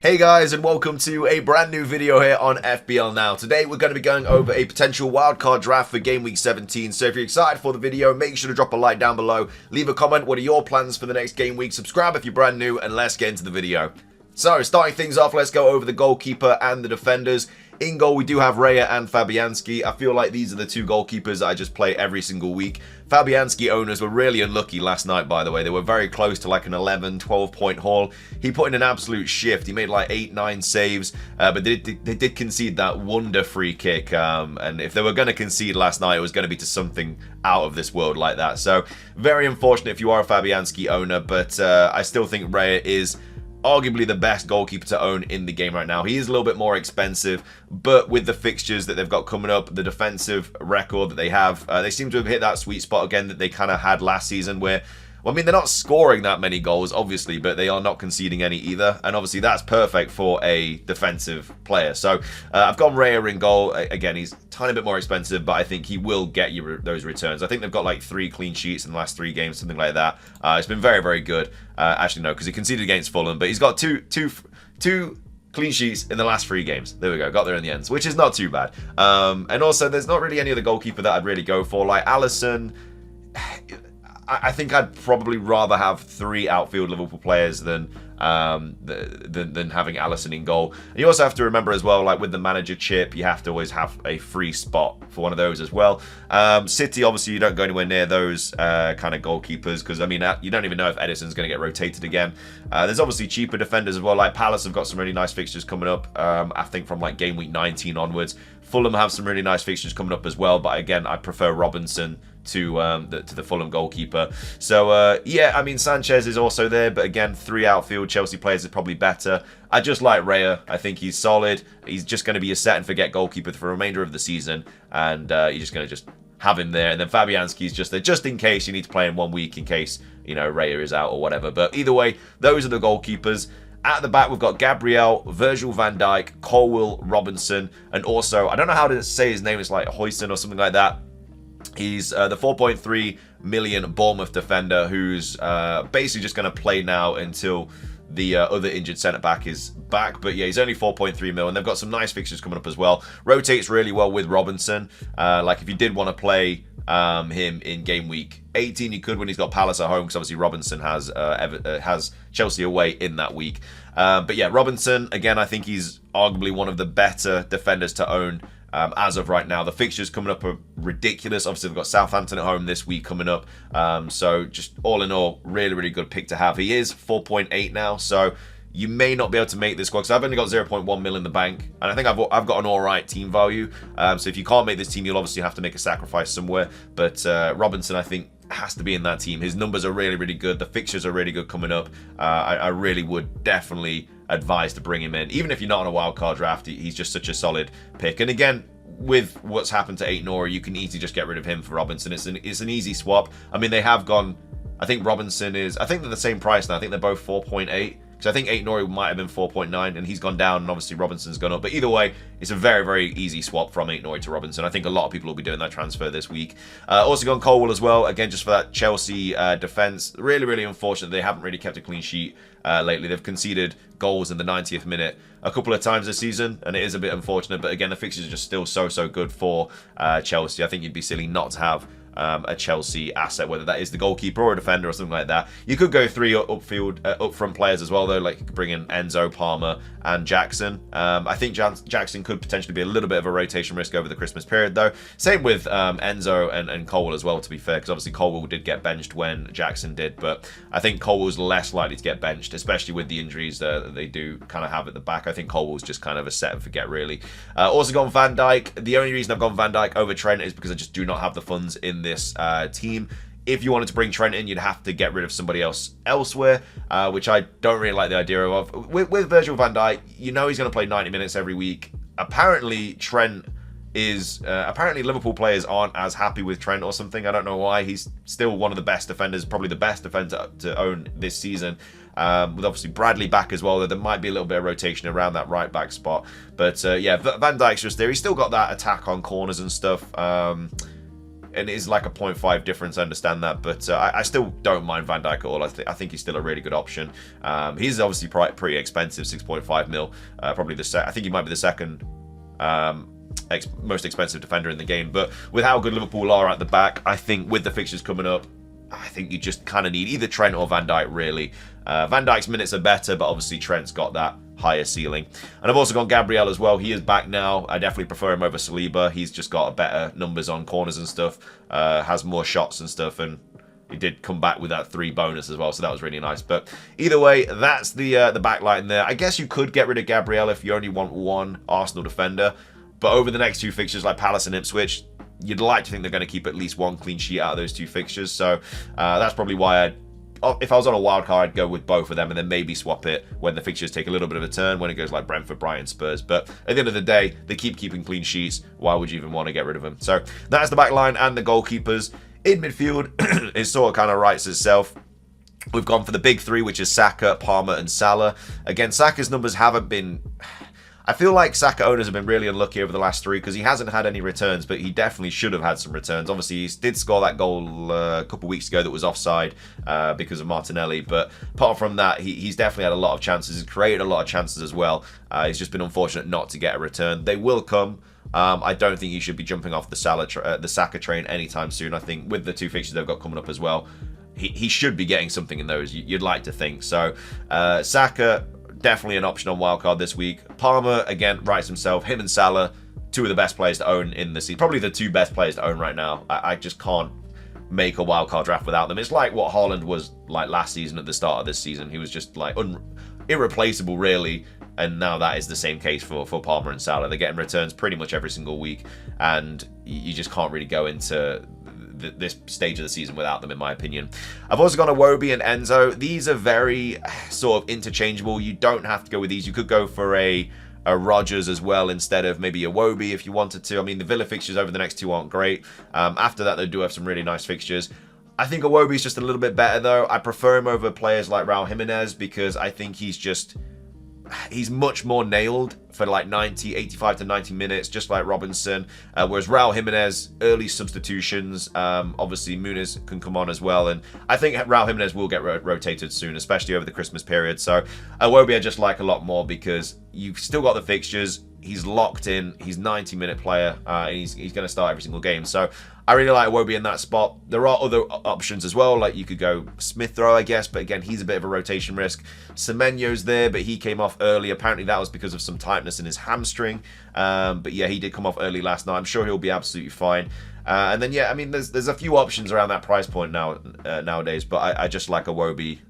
Hey guys, and welcome to a brand new video here on FPL Now. Today we're going to be going over a potential wildcard draft for Game Week 17. So if you're excited for the video, make sure to drop a like down below. Leave a comment, what are your plans for the next game week? Subscribe if you're brand new, and let's get into the video. So starting things off, let's go over the goalkeeper and the defenders. In goal, we do have Raya and Fabianski. I feel like these are the two goalkeepers that I just play every single week. Fabianski owners were really unlucky last night, by the way. They were very close to like an 11, 12-point haul. He put in an absolute shift. He made like 8, 9 saves, but they did concede that wonder free kick. And if they were going to concede last night, it was going to be to something out of this world like that. So very unfortunate if you are a Fabianski owner, but I still think Raya is arguably the best goalkeeper to own in the game right now. He is a little bit more expensive, but with the fixtures that they've got coming up, the defensive record that they have, they seem to have hit that sweet spot again that they kind of had last season where, well, I mean, they're not scoring that many goals, obviously, but they are not conceding any either. And obviously, that's perfect for a defensive player. So I've gone Raya in goal. Again, he's a tiny bit more expensive, but I think he will get you those returns. I think they've got like 3 clean sheets in the last 3 games, something like that. It's been very, very good. Actually, no, because he conceded against Fulham, but he's got two clean sheets in the last 3 games. There we go, got there in the end, which is not too bad. And also, there's not really any other goalkeeper that I'd really go for. Like Alisson, I think I'd probably rather have 3 outfield Liverpool players than having Alisson in goal. And you also have to remember as well, like with the manager chip, you have to always have a free spot for one of those as well. City, obviously, you don't go anywhere near those kind of goalkeepers because, I mean, you don't even know if Edison's going to get rotated again. There's obviously cheaper defenders as well. Like Palace have got some really nice fixtures coming up, I think from like Game Week 19 onwards. Fulham have some really nice fixtures coming up as well, but again, I prefer Robinson to the Fulham goalkeeper. So yeah, I mean, Sanchez is also there, but again, 3 outfield Chelsea players is probably better. I just like Raya. I think he's solid. He's just going to be a set and forget goalkeeper for the remainder of the season, and you're just going to just have him there. And then Fabianski's just there just in case you need to play in 1 week in case, you know, Raya is out or whatever. But either way, those are the goalkeepers. At the back, we've got Gabriel, Virgil van Dijk, Colwill, Robinson, and also, I don't know how to say his name, it's like Hoyson or something like that. He's the 4.3 million Bournemouth defender who's basically just going to play now until the other injured centre-back is back. But yeah, he's only 4.3 mil, and they've got some nice fixtures coming up as well. Rotates really well with Robinson. Like if you did want to play him in game week 18, you could when he's got Palace at home, because obviously Robinson has Chelsea away in that week. But yeah, Robinson, again, I think he's arguably one of the better defenders to own as of right now. The fixtures coming up are ridiculous. Obviously, they've got Southampton at home this week coming up. So just all in all, really, really good pick to have. He is 4.8 now, so you may not be able to make this squad because I've only got 0.1 mil in the bank, and I think I've got an all right team value. So if you can't make this team, you'll obviously have to make a sacrifice somewhere. But Robinson, I think, has to be in that team. His numbers are really, really good. The fixtures are really good coming up. I really would definitely advise to bring him in. Even if you're not on a wildcard draft, he's just such a solid pick. And again, with what's happened to Aït-Nouri, you can easily just get rid of him for Robinson. It's an easy swap. I mean, they have gone, I think Robinson is, I think they're the same price now. I think they're both 4.8. Because I think Aït-Nouri might have been 4.9, and he's gone down, and obviously Robinson's gone up. But either way, it's a very, very easy swap from Aït-Nouri to Robinson. I think a lot of people will be doing that transfer this week. Also gone Colwill as well, again, just for that Chelsea defence. Really, really unfortunate they haven't really kept a clean sheet lately. They've conceded goals in the 90th minute a couple of times this season, and it is a bit unfortunate. But again, the fixtures are just still so good for Chelsea. I think you'd be silly not to have a Chelsea asset, whether that is the goalkeeper or a defender or something like that. You could go 3 up front players as well, though. Like you could bring in Enzo, Palmer, and Jackson. I think Jackson could potentially be a little bit of a rotation risk over the Christmas period, though. Same with Enzo and Colwill as well, to be fair, because obviously Colwill did get benched when Jackson did, but I think Colwill's less likely to get benched, especially with the injuries that they do kind of have at the back. I think Colwill's just kind of a set and forget, really. Also gone Van Dijk. The only reason I've gone Van Dijk over Trent is because I just do not have the funds in this team. If you wanted to bring Trent in, you'd have to get rid of somebody else elsewhere, which I don't really like the idea of. With Virgil van Dijk, you know he's going to play 90 minutes every week. Apparently, Trent is... apparently, Liverpool players aren't as happy with Trent or something. I don't know why. He's still one of the best defenders, probably the best defender to own this season. With obviously Bradley back as well, though there might be a little bit of rotation around that right back spot. But yeah, Van Dijk's just there. He's still got that attack on corners and stuff. and it is like a 0.5 difference, I understand that, but I still don't mind Van Dijk at all. I think he's still a really good option. He's obviously pretty expensive, 6.5 mil, probably I think he might be the second most expensive defender in the game, but with how good Liverpool are at the back, I think with the fixtures coming up, I think you just kind of need either Trent or Van Dijk, really. Van Dijk's minutes are better, but obviously Trent's got that higher ceiling. And I've also got Gabriel as well. He is back now. I definitely prefer him over Saliba. He's just got better numbers on corners and stuff, has more shots and stuff, and he did come back with that 3 bonus as well, so that was really nice. But either way, that's the back line there. I guess you could get rid of Gabriel if you only want one Arsenal defender, but over the next 2 fixtures like Palace and Ipswich, you'd like to think they're going to keep at least 1 clean sheet out of those 2 fixtures. So that's probably why if I was on a wild card, I'd go with both of them and then maybe swap it when the fixtures take a little bit of a turn, when it goes like Brentford, Brighton, Spurs. But at the end of the day, they keep keeping clean sheets. Why would you even want to get rid of them? So that's the back line and the goalkeepers. In midfield, it sort of kind of writes itself. We've gone for the big 3, which is Saka, Palmer, and Salah. Again, Saka's numbers haven't been... I feel like Saka owners have been really unlucky over the last 3 because he hasn't had any returns, but he definitely should have had some returns. Obviously, he did score that goal a couple of weeks ago that was offside because of Martinelli, but apart from that, he's definitely had a lot of chances. He's created a lot of chances as well. He's just been unfortunate not to get a return. They will come. I don't think you should be jumping off the Saka train anytime soon. I think with the 2 fixtures they've got coming up as well, he should be getting something in those. You'd like to think. So, Saka... definitely an option on wildcard this week. Palmer, again, writes himself. Him and Salah, 2 of the best players to own in the season. Probably the 2 best players to own right now. I just can't make a wildcard draft without them. It's like what Haaland was like last season at the start of this season. He was just like irreplaceable, really. And now that is the same case for Palmer and Salah. They're getting returns pretty much every single week. And you just can't really go into this stage of the season without them, in my opinion. I've also got Iwobi and Enzo. These are very sort of interchangeable. You don't have to go with these. You could go for a Rodgers as well instead of maybe Iwobi if you wanted to. I mean, the Villa fixtures over the next 2 aren't great. After that, they do have some really nice fixtures. I think Iwobi's just a little bit better, though. I prefer him over players like Raul Jimenez because I think he's much more nailed for like 85 to 90 minutes, just like Robinson. Whereas Raul Jimenez, early substitutions, obviously Muniz can come on as well. And I think Raul Jimenez will get rotated soon, especially over the Christmas period. So Iwobi I just like a lot more because you've still got the fixtures. He's locked in. He's 90-minute player. He's going to start every single game. So I really like Iwobi in that spot. There are other options as well. Like you could go Smith Rowe, I guess. But again, he's a bit of a rotation risk. Semenyo's there, but he came off early. Apparently that was because of some tightness in his hamstring. But yeah, he did come off early last night. I'm sure he'll be absolutely fine. And then, yeah, I mean, there's a few options around that price point nowadays, but I just like Iwobi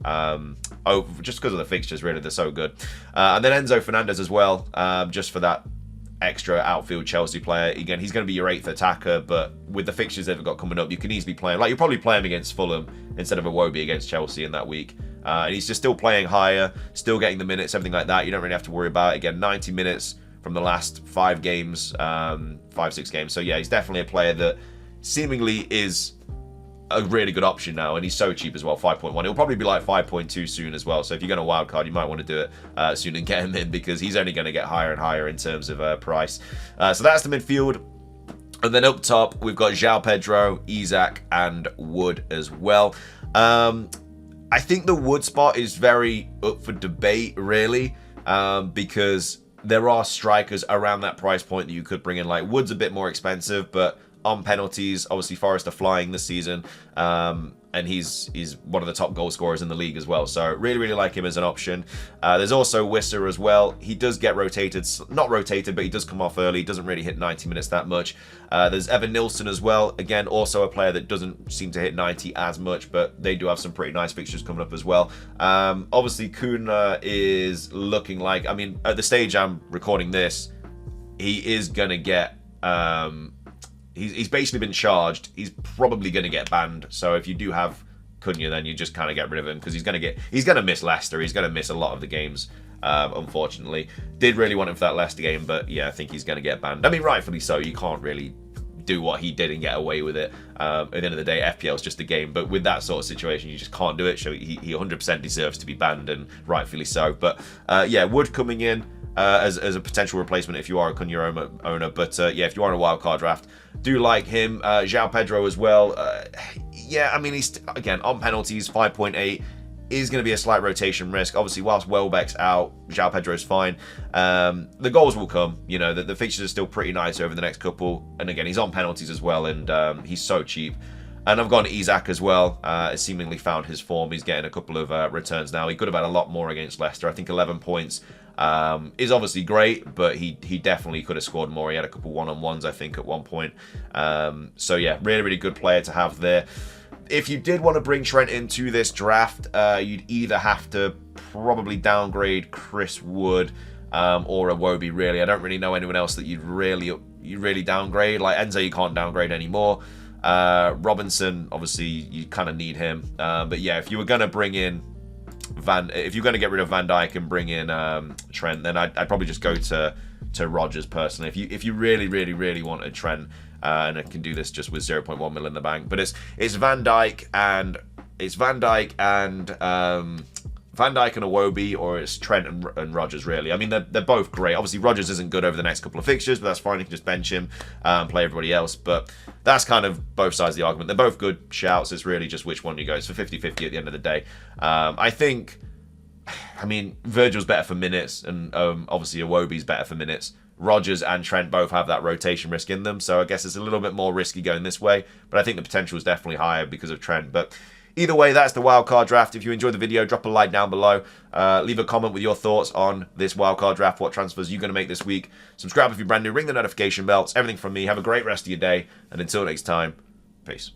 just because of the fixtures, really. They're so good. And then Enzo Fernandez as well, just for that extra outfield Chelsea player. Again, he's going to be your 8th attacker, but with the fixtures they've got coming up, you can easily play him. Like, you'll probably play him against Fulham instead of Iwobi against Chelsea in that week. And he's just still playing higher, still getting the minutes, everything like that. You don't really have to worry about it. Again, 90 minutes from the last 5 games, 5-6 games. So yeah, he's definitely a player that seemingly is a really good option now, and he's so cheap as well, 5.1. It'll probably be like 5.2 soon as well. So if you're going to wildcard, you might want to do it soon and get him in because he's only going to get higher and higher in terms of price. So that's the midfield. And then up top, we've got João Pedro, Isak, and Wood as well. I think the Wood spot is very up for debate, really, because there are strikers around that price point that you could bring in. Like, Wood's a bit more expensive, but on penalties, obviously Forest are flying this season, and he's one of the top goal scorers in the league as well. So really like him as an option. There's also Wisser as well. He does get rotated, not rotated, but he does come off early. He doesn't really hit 90 minutes that much. There's Evan Nilsson as well. Again, also a player that doesn't seem to hit 90 as much, but they do have some pretty nice fixtures coming up as well. Obviously, Kuna is looking like, I mean, at the stage I'm recording this, he is going to get... He's basically been charged. He's probably going to get banned. So if you do have Cunha, then you just kind of get rid of him because he's going to miss Leicester. He's going to miss a lot of the games, unfortunately. Did really want him for that Leicester game, but yeah, I think he's going to get banned. I mean, rightfully so. You can't really do what he did and get away with it. At the end of the day, FPL is just a game, but with that sort of situation, you just can't do it. So he 100% deserves to be banned, and rightfully so. But yeah, Wood coming in as a potential replacement if you are a Cunha owner. But yeah, if you are in a wildcard draft, do like him. João Pedro as well. Yeah, I mean, he's, again, on penalties, 5.8. Is going to be a slight rotation risk. Obviously, whilst Welbeck's out, João Pedro's fine. The goals will come. You know, the fixtures are still pretty nice over the next couple. And again, he's on penalties as well, and he's so cheap. And I've gone Isak as well. Seemingly found his form. He's getting a couple of returns now. He could have had a lot more against Leicester. I think 11 points is obviously great, but he definitely could have scored more. He had a couple one-on-ones, I think, at one point. So yeah, really, really good player to have there. If you did want to bring Trent into this draft, you'd either have to probably downgrade Chris Wood or Iwobi, really. I don't really know anyone else that you'd really downgrade. Like Enzo, you can't downgrade anymore. Robinson, obviously, you kind of need him. But yeah, if you were going to bring in if you're going to get rid of Van Dijk and bring in Trent, then I'd probably just go to Rodgers personally. If you really wanted Trent, and it can do this just with 0.1 mil in the bank. But it's Van Dijk and Iwobi, or it's Trent and Rodgers, really. I mean, they're both great. Obviously, Rodgers isn't good over the next couple of fixtures, but that's fine. You can just bench him and play everybody else. But that's kind of both sides of the argument. They're both good shouts. It's really just which one you go. It's for 50-50 at the end of the day. I mean, Virgil's better for minutes, and obviously Iwobi's better for minutes. Rodgers and Trent both have that rotation risk in them, so I guess it's a little bit more risky going this way, but I think the potential is definitely higher because of Trent. But either way, that's the wildcard draft. If you enjoyed the video, drop a like down below. Leave a comment with your thoughts on this wildcard draft, what transfers you're going to make this week. Subscribe if you're brand new, ring the notification bell. It's everything from me. Have a great rest of your day, and until next time, peace.